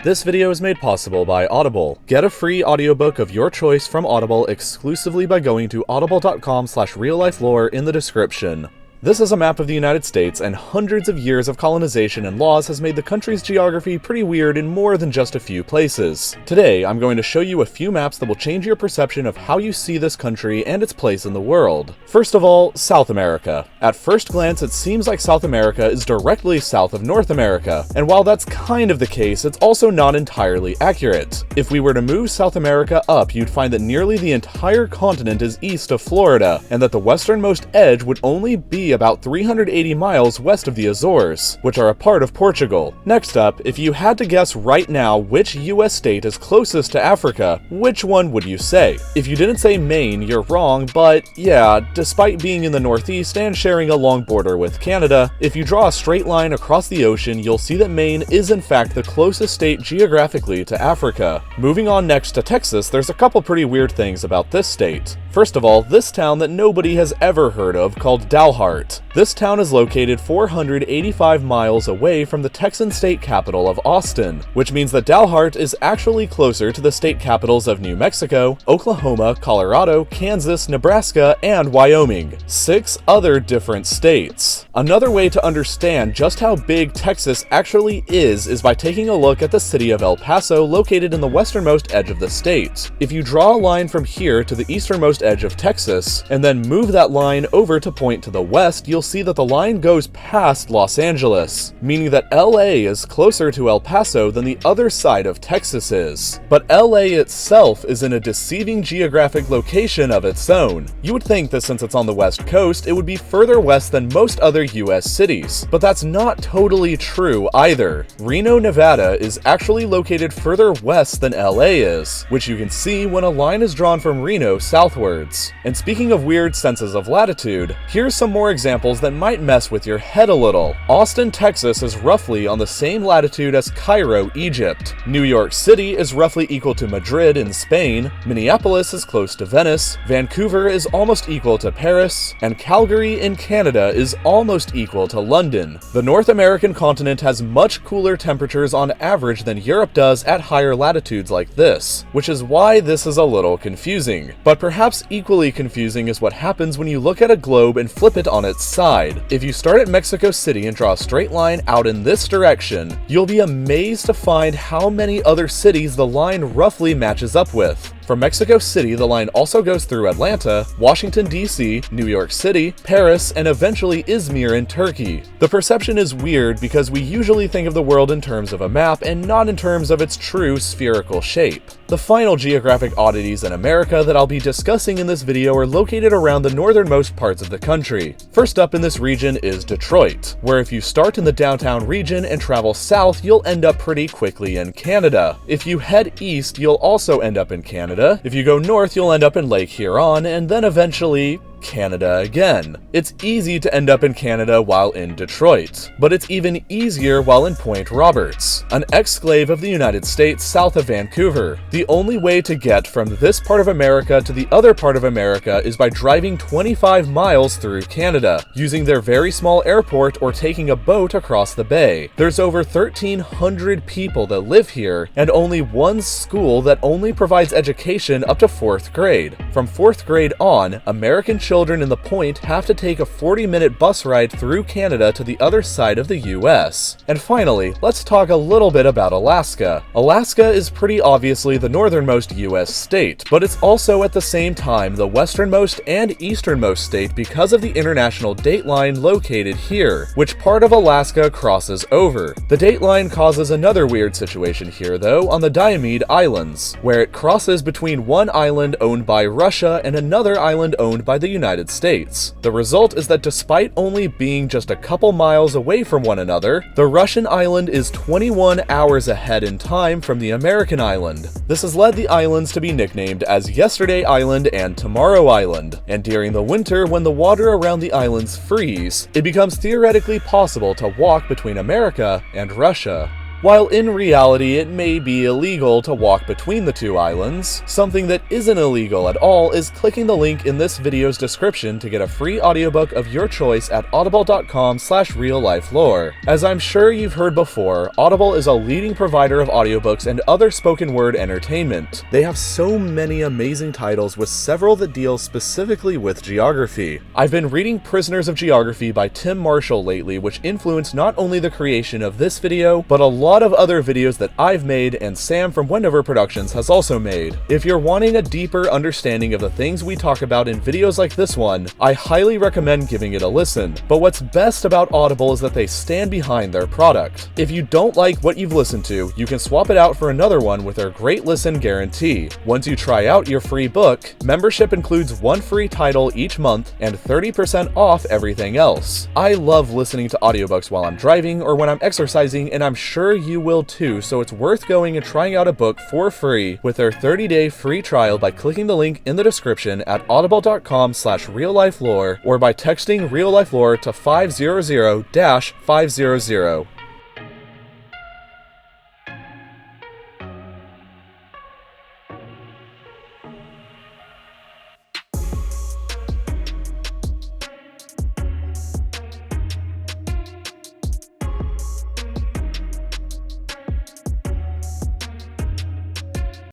This video is made possible by Audible. Get a free audiobook of your choice from Audible exclusively by going to audible.com/reallifelore in the description. This is a map of the United States, and hundreds of years of colonization and laws has made the country's geography pretty weird in more than just a few places. Today, I'm going to show you a few maps that will change your perception of how you see this country and its place in the world. First of all, South America. At first glance, it seems like South America is directly south of North America, and while that's kind of the case, it's also not entirely accurate. If we were to move South America up, you'd find that nearly the entire continent is east of Florida, and that the westernmost edge would only be about 380 miles west of the Azores, which are a part of Portugal. Next up, if you had to guess right now which US state is closest to Africa, which one would you say? If you didn't say Maine, you're wrong, but yeah, despite being in the Northeast and sharing a long border with Canada, if you draw a straight line across the ocean, you'll see that Maine is in fact the closest state geographically to Africa. Moving on next to Texas, there's a couple pretty weird things about this state. First of all, this town that nobody has ever heard of called Dalhart. This town is located 485 miles away from the Texan state capital of Austin, which means that Dalhart is actually closer to the state capitals of New Mexico, Oklahoma, Colorado, Kansas, Nebraska, and Wyoming. 6 other different states. Another way to understand just how big Texas actually is by taking a look at the city of El Paso, located in the westernmost edge of the state. If you draw a line from here to the easternmost edge of Texas, and then move that line over to point to the west, you'll see that the line goes past Los Angeles, meaning that LA is closer to El Paso than the other side of Texas is. But LA itself is in a deceiving geographic location of its own. You would think that since it's on the west coast, it would be further west than most other US cities, but that's not totally true either. Reno, Nevada is actually located further west than LA is, which you can see when a line is drawn from Reno southwards. And speaking of weird senses of latitude, here's some more examples that might mess with your head a little. Austin, Texas is roughly on the same latitude as Cairo, Egypt. New York City is roughly equal to Madrid in Spain. Minneapolis is close to Venice. Vancouver is almost equal to Paris. And Calgary in Canada is almost equal to London. The North American continent has much cooler temperatures on average than Europe does at higher latitudes like this, which is why this is a little confusing. But perhaps equally confusing is what happens when you look at a globe and flip it on its side. If you start at Mexico City and draw a straight line out in this direction, you'll be amazed to find how many other cities the line roughly matches up with. From Mexico City, the line also goes through Atlanta, Washington, D.C., New York City, Paris, and eventually Izmir in Turkey. The perception is weird because we usually think of the world in terms of a map and not in terms of its true spherical shape. The final geographic oddities in America that I'll be discussing in this video are located around the northernmost parts of the country. First up in this region is Detroit, where if you start in the downtown region and travel south, you'll end up pretty quickly in Canada. If you head east, you'll also end up in Canada. If you go north, you'll end up in Lake Huron, and then eventually Canada again. It's easy to end up in Canada while in Detroit, but it's even easier while in Point Roberts, an exclave of the United States south of Vancouver. The only way to get from this part of America to the other part of America is by driving 25 miles through Canada, using their very small airport or taking a boat across the bay. There's over 1,300 people that live here, and only one school that only provides education up to 4th grade. From 4th grade on, American children in the Point have to take a 40-minute bus ride through Canada to the other side of the US. And finally, let's talk a little bit about Alaska. Alaska is pretty obviously the northernmost US state, but it's also at the same time the westernmost and easternmost state because of the international date line located here, which part of Alaska crosses over. The date line causes another weird situation here though on the Diomede Islands, where it crosses between one island owned by Russia and another island owned by the United States. The result is that despite only being just a couple miles away from one another, the Russian island is 21 hours ahead in time from the American island. This has led the islands to be nicknamed as Yesterday Island and Tomorrow Island, and during the winter when the water around the islands freeze, it becomes theoretically possible to walk between America and Russia. While in reality it may be illegal to walk between the two islands, something that isn't illegal at all is clicking the link in this video's description to get a free audiobook of your choice at audible.com/reallifelore. As I'm sure you've heard before, Audible is a leading provider of audiobooks and other spoken word entertainment. They have so many amazing titles, with several that deal specifically with geography. I've been reading Prisoners of Geography by Tim Marshall lately, which influenced not only the creation of this video, but a lot of other videos that I've made and Sam from Wendover Productions has also made. If you're wanting a deeper understanding of the things we talk about in videos like this one, I highly recommend giving it a listen. But what's best about Audible is that they stand behind their product. If you don't like what you've listened to, you can swap it out for another one with their great listen guarantee. Once you try out your free book, membership includes one free title each month and 30% off everything else. I love listening to audiobooks while I'm driving or when I'm exercising, and I'm sure you will too, so it's worth going and trying out a book for free with their 30-day free trial by clicking the link in the description at audible.com/reallifelore or by texting Real Life Lore to 500-500.